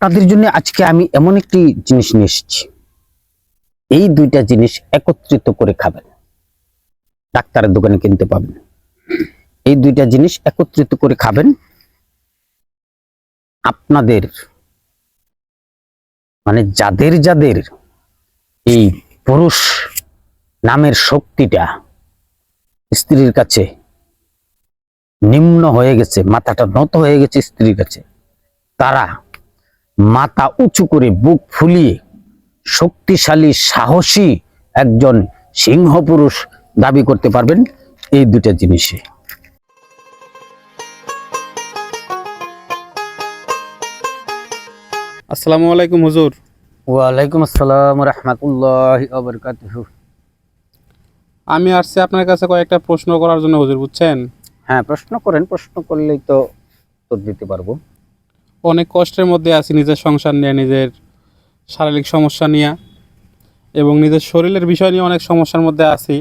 আপনাদের জন্য আজকে আমি এমন একটি জিনিস নিয়ে এসেছি। এই দুইটা জিনিস একত্রিত করে খাবেন, ডাক্তারের দোকানে কিনতে পাবেন। এই দুইটা জিনিস একত্রিত করে খাবেন, আপনাদের মানে যাদের যাদের এই পুরুষ নামের শক্তিটা স্ত্রীর কাছে নিম্ন হয়ে গেছে, মাথাটা নত হয়ে গেছে স্ত্রীর কাছে, তারা মাথা উঁচু করে বুক ফুলিয়ে শক্তিশালী সাহসী একজন সিংহ পুরুষ দাবি করতে পারবেন এই দুটা জিনিসে। আসসালামু আলাইকুম হুজুর। ওয়ালাইকুম আসসালাম রাহমাতুল্লাহি ওয়া বারাকাতুহু। আমি আসছি আপনার কাছে কয়েকটা প্রশ্ন করার জন্য হুজুর, বুঝছেন? হ্যাঁ, প্রশ্ন করেন, প্রশ্ন করলেই তো উত্তর দিতে পারবো। অনেক কষ্টের মধ্যে আছি, নিজের সংসার নিয়ে, নিজের শারীরিক সমস্যা নিয়ে এবং নিজের শরীরের বিষয় নিয়ে অনেক সমস্যার মধ্যে আছি।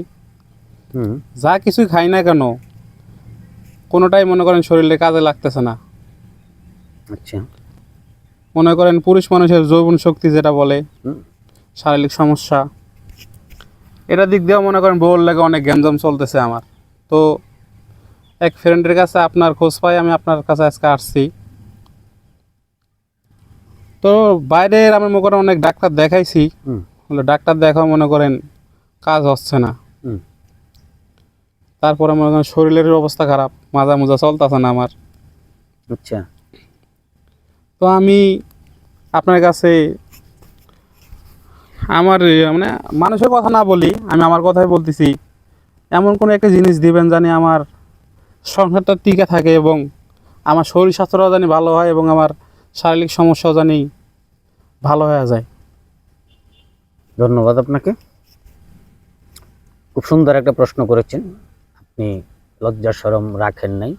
যা কিছুই খাই না কেন কোনোটাই মনে করেন শরীরে কাজে লাগতেছে না। আচ্ছা, মনে করেন পুরুষ মানুষের যৌবন শক্তি যেটা বলে, শারীরিক সমস্যা, এটা দিক দিয়েও মনে করেন বউর লাগে অনেক গ্যাঞ্জাম চলতেছে আমার। তো এক ফ্রেন্ডের কাছে আপনার খোঁজ পাই, আমি আপনার কাছে আজকে আসছি। তো বাইরের আমি মনে করেন অনেক ডাক্তার দেখাইছি, ডাক্তার দেখা মনে করেন কাজ হচ্ছে না। তারপরে মনে করেন শরীরের অবস্থা খারাপ, মাজা মোজা চলতেছে না আমার। আচ্ছা, তো আমি আপনার কাছে আমার মানে মানুষের কথা না বলি, আমি আমার কথাই বলতেছি, এমন কোনো একটা জিনিস দিবেন জানি আমার সংসারটা টিকে থাকে এবং আমার শরীর স্বাস্থ্যটাও জানি ভালো হয় এবং আমার শারীরিক সমস্যাও জানি ভালো হয়ে যায়। ধন্যবাদ আপনাকে। খুব সুন্দর একটা প্রশ্ন করেছেন আপনি, লজ্জা শরম রাখেন নাই।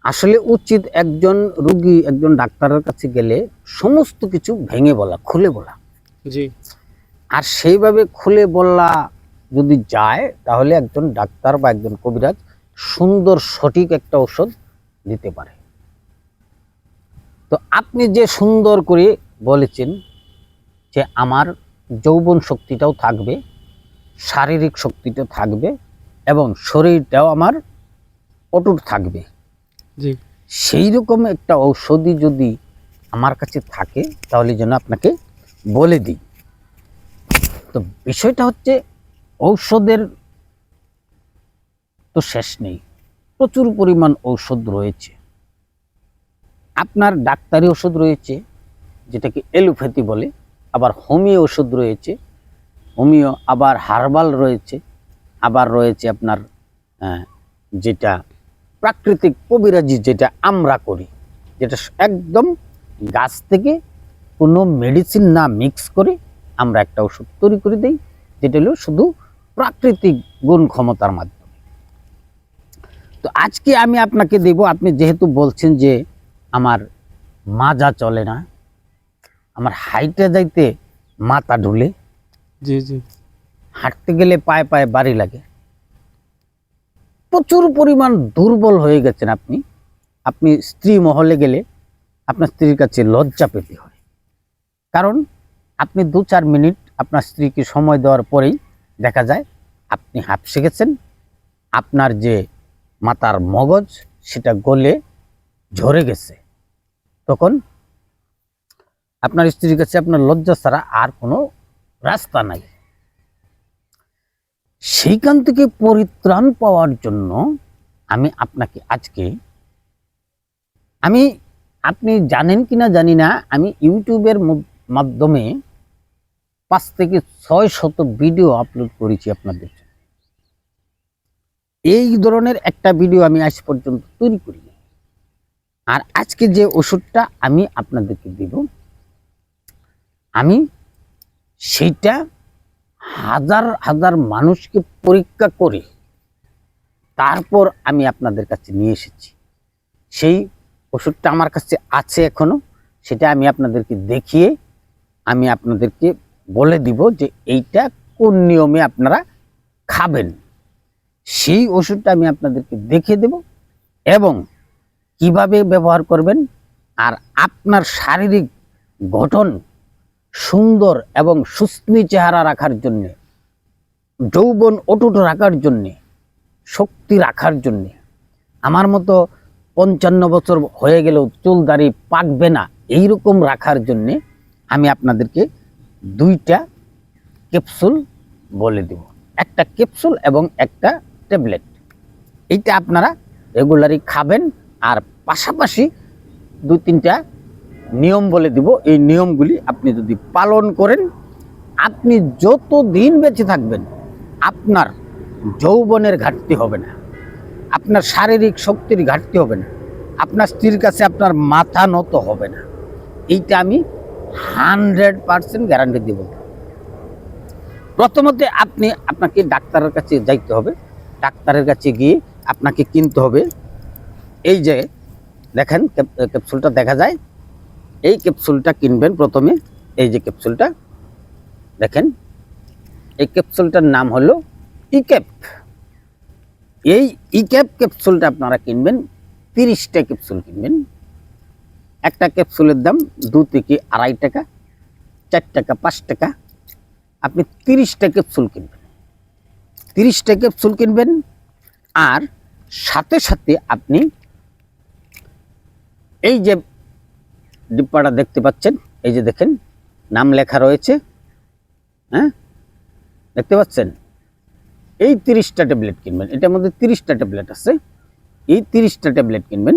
আসলে উচিত একজন রোগী একজন ডাক্তারের কাছে গেলে সমস্ত কিছু ভেঙে বলা, খুলে বলা। জি, আর সেইভাবে খুলে বলা যদি যায় তাহলে একজন ডাক্তার বা একজন কবিরাজ সুন্দর সঠিক একটা ঔষধ দিতে পারে। তো আপনি যে সুন্দর করে বলেছেন যে আমার যৌবন শক্তিটাও থাকবে, শারীরিক শক্তিটাও থাকবে এবং শরীরটাও আমার অটুট থাকবে, জি, সেই রকম একটা ঔষধি যদি আমার কাছে থাকে তাহলে যেন আপনাকে বলে দিই। তো বিষয়টা হচ্ছে ঔষধের তো শেষ নেই, প্রচুর পরিমাণ ঔষধ রয়েছে। আপনার ডাক্তারি ওষুধ রয়েছে যেটাকে এলোপ্যাথি বলে, আবার হোমিও ওষুধ রয়েছে, হোমিও, আবার হার্বাল রয়েছে, আবার রয়েছে আপনার যেটা প্রাকৃতিক কবিরাজি যেটা আমরা করি, যেটা একদম গাছ থেকে কোনো মেডিসিন না মিক্স করে আমরা একটা ওষুধ তৈরি করে দিই, যেটা হলো শুধু প্রাকৃতিক গুণ ক্ষমতার মাধ্যমে। তো আজকে আমি আপনাকে দেব, আপনি যেহেতু বলছেন যে আমার মাজা চলে না, আমার হাইটে যাইতে মাথা ঢুলে, জি, জি, হাঁটতে গেলে পায়ে পায়ে বাড়ি লাগে, প্রচুর পরিমাণ দুর্বল হয়ে গেছেন আপনি। আপনি স্ত্রী মহলে গেলে আপনার স্ত্রীর কাছে লজ্জা পেতে হয়, কারণ আপনি 2-4 মিনিট আপনার স্ত্রীকে সময় দেওয়ার পরেই দেখা যায় আপনি হাঁপসে গেছেন, আপনার যে মাথার মগজ সেটা গলে ঝরে গেছে। তখন আপনার স্ত্রীর কাছে আপনার লজ্জা ছাড়া আর কোনো রাস্তা নাই। সেইখান থেকে পরিত্রাণ পাওয়ার জন্য আমি আপনাকে আজকে, আপনি জানেন কিনা জানি না, আমি ইউটিউবের মাধ্যমে 5 থেকে 600 ভিডিও আপলোড করেছি আপনাদের জন্য। এই ধরনের একটা ভিডিও আমি আজ পর্যন্ত তৈরি করিনি। আর আজকে যে ওষুধটা আমি আপনাদেরকে দেব, আমি সেইটা হাজার হাজার মানুষকে পরীক্ষা করে তারপর আমি আপনাদের কাছে নিয়ে এসেছি। সেই ওষুধটা আমার কাছে আছে এখনো, সেটা আমি আপনাদেরকে দেখিয়ে আমি আপনাদেরকে বলে দিব যে এইটা কোন নিয়মে আপনারা খাবেন। সেই ওষুধটা আমি আপনাদেরকে দেখিয়ে দেব এবং কিভাবে ব্যবহার করবেন আর আপনার শারীরিক গঠন সুন্দর এবং সুস্থ চেহারা রাখার জন্যে, যৌবন অটুট রাখার জন্যে, শক্তি রাখার জন্যে, আমার মতো 55 বছর হয়ে গেলেও চুল দাড়ি পাকবে না এইরকম রাখার জন্যে আমি আপনাদেরকে 2টা ক্যাপসুল বলে দেব, একটা ক্যাপসুল এবং একটা ট্যাবলেট। এইটা আপনারা রেগুলারই খাবেন। আর পাশাপাশি 2-3টা নিয়ম বলে দিব। এই নিয়মগুলি আপনি যদি পালন করেন, আপনি যত দিন বেঁচে থাকবেন আপনার যৌবনের ঘাটতি হবে না, আপনার শারীরিক শক্তির ঘাটতি হবে না, আপনার স্ত্রীর কাছে আপনার মাথা নত হবে না। এইটা আমি 100% গ্যারান্টি দিব। প্রথমত আপনাকে ডাক্তারের কাছে যাইতে হবে। ডাক্তারের কাছে গিয়ে আপনাকে কিনতে হবে, এই যে দেখেন ক্যাপসুলটা দেখা যায়, এই ক্যাপসুলটা কিনবেন প্রথমে। এই যে ক্যাপসুলটা দেখেন, এই ক্যাপসুলটার নাম হলো ইক্যাপ। এই ইক্যাপ ক্যাপসুলটা আপনারা কিনবেন, 30টা ক্যাপসুল কিনবেন। একটা ক্যাপসুলের দাম 2 থেকে 2.5 টাকা, 4 টাকা, 5 টাকা। আপনি 30টা ক্যাপসুল কিনবেন, 30টা ক্যাপসুল কিনবেন। আর সাথে সাথে আপনি এই যে ডিব্বাটা দেখতে পাচ্ছেন, এই যে দেখেন নাম লেখা রয়েছে, হ্যাঁ দেখতে পাচ্ছেন, এই 30টা ট্যাবলেট কিনবেন। এটার মধ্যে 30টা ট্যাবলেট আছে, এই 30টা ট্যাবলেট কিনবেন।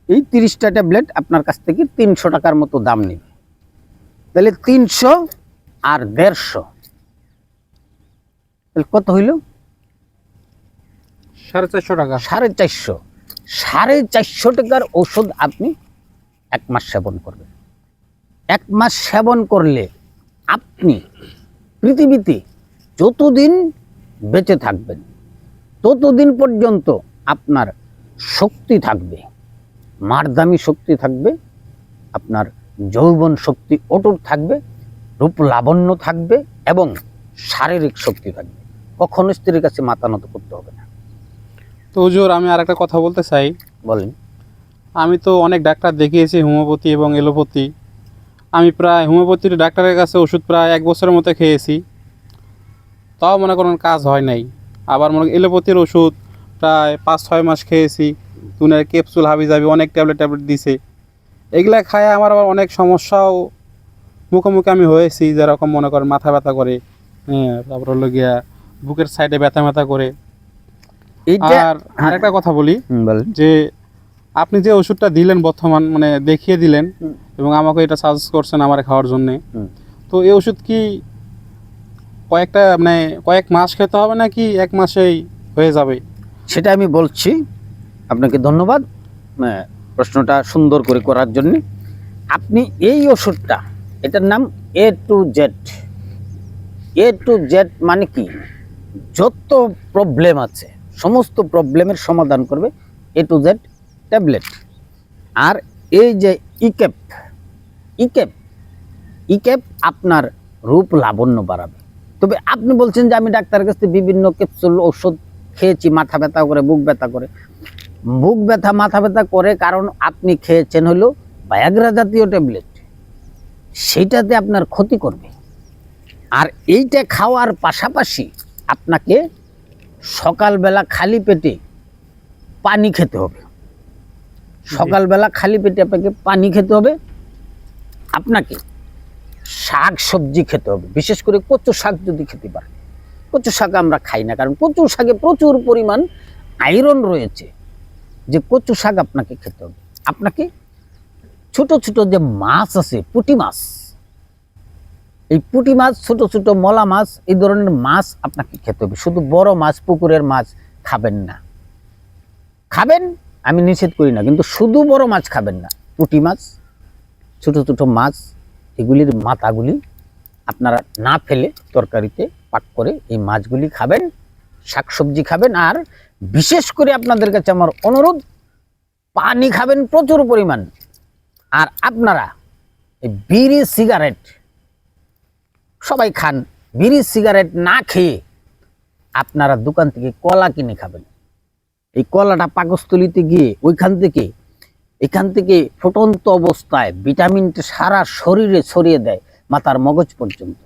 এই 30টা ট্যাবলেট আপনার কাছ থেকে 300 টাকার মতো দাম নেবে। তাহলে 300 আর 150, তাহলে কত হইল? 450 টাকা। 450। 450 টাকার ওষুধ আপনি 1 মাস সেবন করবেন। 1 মাস সেবন করলে আপনি পৃথিবীতে যতদিন বেঁচে থাকবেন ততদিন পর্যন্ত আপনার শক্তি থাকবে, মারদামি শক্তি থাকবে, আপনার যৌবন শক্তি অটুট থাকবে, রূপ লাবণ্য থাকবে এবং শারীরিক শক্তি থাকবে। কখনো স্ত্রীর কাছে মাথা নত করতে হবে না। তো হুজুর, আমি আর একটা কথা বলতে চাই। বলেন। আমি তো অনেক ডাক্তার দেখিয়েছি, হোমিওপ্যাথি এবং এলোপ্যাথি। আমি প্রায় হোমিওপ্যাথির ডাক্তারের কাছে ওষুধ প্রায় 1 বছরের মতো খেয়েছি, তাও মনে করেন কাজ হয় নাই। আবার মনে এলোপ্যাথির ওষুধ প্রায় 5-6 মাস খেয়েছি, তুনের ক্যাপসুল হাবি যাবি অনেক ট্যাবলেট দিছে। এগুলা খায় আমার আবার অনেক সমস্যাও মুখোমুখি আমি হয়েছি, যেরকম মনে করেন মাথা ব্যথা করে, হ্যাঁ, তারপর হলো গিয়া বুকের সাইডে ব্যথা করে। আর আরেকটা কথা বলি, যে আপনি যে ওষুধটা দিলেন বর্তমান মানে দেখিয়ে দিলেন এবং আমাকে এটা সাজেস্ট করছেন আমার খাওয়ার জন্য, তো এই ওষুধ কি কয়েক মাস খেতে হবে নাকি 1 মাসেই হয়ে যাবে? সেটা আমি বলছি। আপনাকে ধন্যবাদ প্রশ্নটা সুন্দর করে করার জন্য। আপনি এই ওষুধটা, এটার নাম A to Z। A to Z মানে কি? যত প্রবলেম আছে সমস্ত প্রবলেমের সমাধান করবে A to Z ট্যাবলেট। আর এই যে ইক্যাপ আপনার রূপ লাবণ্য বাড়াবে। তবে আপনি বলছেন যে আমি ডাক্তারের কাছে বিভিন্ন ক্যাপসুল ওষুধ খেয়েছি, মাথা ব্যথা করে, বুক ব্যথা করে। বুক ব্যথা মাথা ব্যথা করে কারণ আপনি খেয়েছেন হলো ভায়াগ্রা জাতীয় ট্যাবলেট, সেইটাতে আপনার ক্ষতি করবে। আর এইটা খাওয়ার পাশাপাশি আপনাকে সকালবেলা খালি পেটে পানি খেতে হবে। সকালবেলা খালি পেটে আপনাকে পানি খেতে হবে। আপনাকে শাক সবজি খেতে হবে, বিশেষ করে কচু শাক যদি খেতে পারেন। কচু শাক আমরা খাই না, কারণ কচু শাকে প্রচুর পরিমাণ আয়রন রয়েছে, যে কচু শাক আপনাকে খেতে হবে। আপনাকে ছোট ছোট যে মাছ আছে, পুঁটি মাছ, এই পুঁটি মাছ, ছোট ছোট মলা মাছ, এই ধরনের মাছ আপনাকে খেতে হবে। শুধু বড় মাছ, পুকুরের মাছ খাবেন না। খাবেন, আমি নিষেধ করি না, কিন্তু শুধু বড় মাছ খাবেন না। পুঁটি মাছ, ছোট ছোট মাছ, এগুলির মাথাগুলি আপনারা না ফেলে তরকারিতে পাক করে এই মাছগুলি খাবেন, শাকসবজি খাবেন। আর বিশেষ করে আপনাদের কাছে আমার অনুরোধ, পানি খাবেন প্রচুর পরিমাণ। আর আপনারা এই বিড়ি সিগারেট সবাই খান, বিড়ি সিগারেট না খেয়ে আপনারা দোকান থেকে কলা কিনে খাবেন। এই কলাটা পাকস্থলিতে গিয়ে ওইখান থেকে এখান থেকে ফুটন্ত অবস্থায় ভিটামিনটা সারা শরীরে ছড়িয়ে দেয়, মাথার মগজ পর্যন্ত।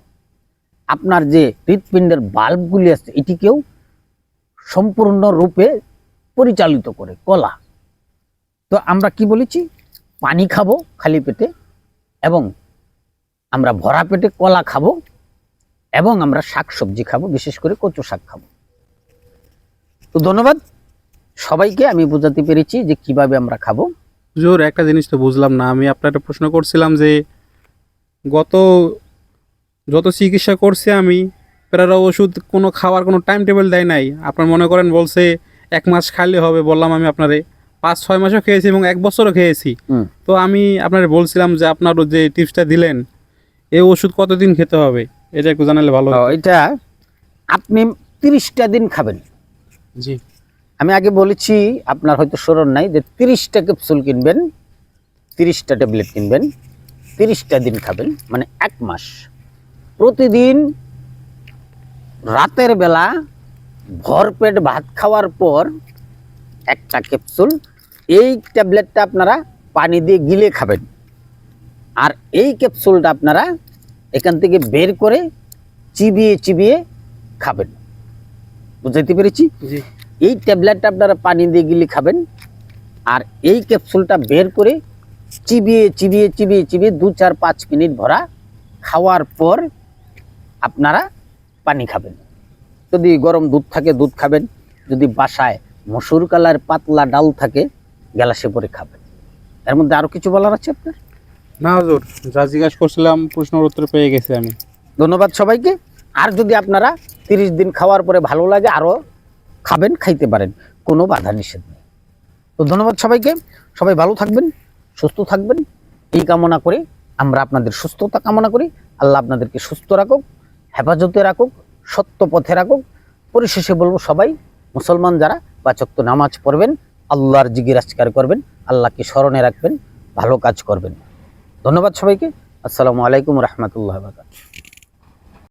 আপনার যে হৃৎপিণ্ডের বাল্বগুলি আছে এটিকেও সম্পূর্ণরূপে পরিচালিত করে কলা। তো আমরা কি বলেছি, পানি খাবো খালি পেটে, এবং আমরা ভরা পেটে কলা খাবো, এবং আমরা শাকসবজি খাবো, বিশেষ করে কচু শাক খাবো। তো ধন্যবাদ সবাইকে, আমি বোঝাতে পেরেছি যে কিভাবে আমরা খাবো। হুজুর, একটা জিনিস তো বুঝলাম না, আমি আপনার একটা প্রশ্ন করছিলাম যে যত চিকিৎসা করছি আমি, প্রায় ওষুধ কোনো খাওয়ার কোনো টাইম টেবিল দেয় নাই। আপনার মনে করেন বলছে 1 মাস খাইলে হবে, বললাম আমি আপনারে 5-6 মাসও খেয়েছি এবং 1 বছরও খেয়েছি। তো আমি আপনারে বলছিলাম যে আপনার যে টিপসটা দিলেন, এই ওষুধ কতদিন খেতে হবে এটা একটু জানালে ভালো হতো। এটা আপনি 30টা দিন খাবেন। জি। আমি আগে বলেছি, আপনার হয়তো স্মরণ নাই, যে 30টা ক্যাপসুল কিনবেন, 30টা ট্যাবলেট কিনবেন, 30টা দিন খাবেন, মানে 1 মাস। প্রতিদিন রাতের বেলা ভরপেট ভাত খাওয়ার পর একটা ক্যাপসুল, এই ট্যাবলেটটা আপনারা পানি দিয়ে গিলে খাবেন। আর এই ক্যাপসুলটা আপনারা এখান থেকে বের করে চিবিয়ে চিবিয়ে খাবেন। বুঝাইতে পেরেছি? জি। এই ট্যাবলেটটা আপনারা পানি দিয়ে গিলে খাবেন, আর এই ক্যাপসুলটা বের করে চিবিয়ে চিবিয়ে চিবিয়ে চিবিয়ে 2-4-5 মিনিট ভরা খাওয়ার পর আপনারা পানি খাবেন। যদি গরম দুধ থাকে দুধ খাবেন, যদি বাসায় মসুর কালার পাতলা ডাল থাকে গ্লাসে পরে খাবেন। এর মধ্যে আরো কিছু বলার আছে আপনার? না হুজুর, যা জিজ্ঞাসা করছিলাম প্রশ্নের উত্তর পেয়ে গেছি আমি। ধন্যবাদ সবাইকে। আর যদি আপনারা 30 দিন খাওয়ার পরে ভালো লাগে আরো খাবেন, খাইতে পারেন, কোনো বাধা নিষেধ নেই। তো ধন্যবাদ সবাইকে, সবাই ভালো থাকবেন, সুস্থ থাকবেন, এই কামনা করে আমরা আপনাদের সুস্থতা কামনা করি। আল্লাহ আপনাদেরকে সুস্থ রাখুক, হেফাজতে রাখুক, সত্য পথে রাখুক। পরিশেষে বলবো, সবাই মুসলমান যারা 5 ওয়াক্ত নামাজ পড়বেন, আল্লাহর জিকির আজকার করবেন, আল্লাহকে স্মরণে রাখবেন, ভালো কাজ করবেন। ধন্যবাদ সবাইকে। আসসালামু আলাইকুম রহমতুল্লাহ।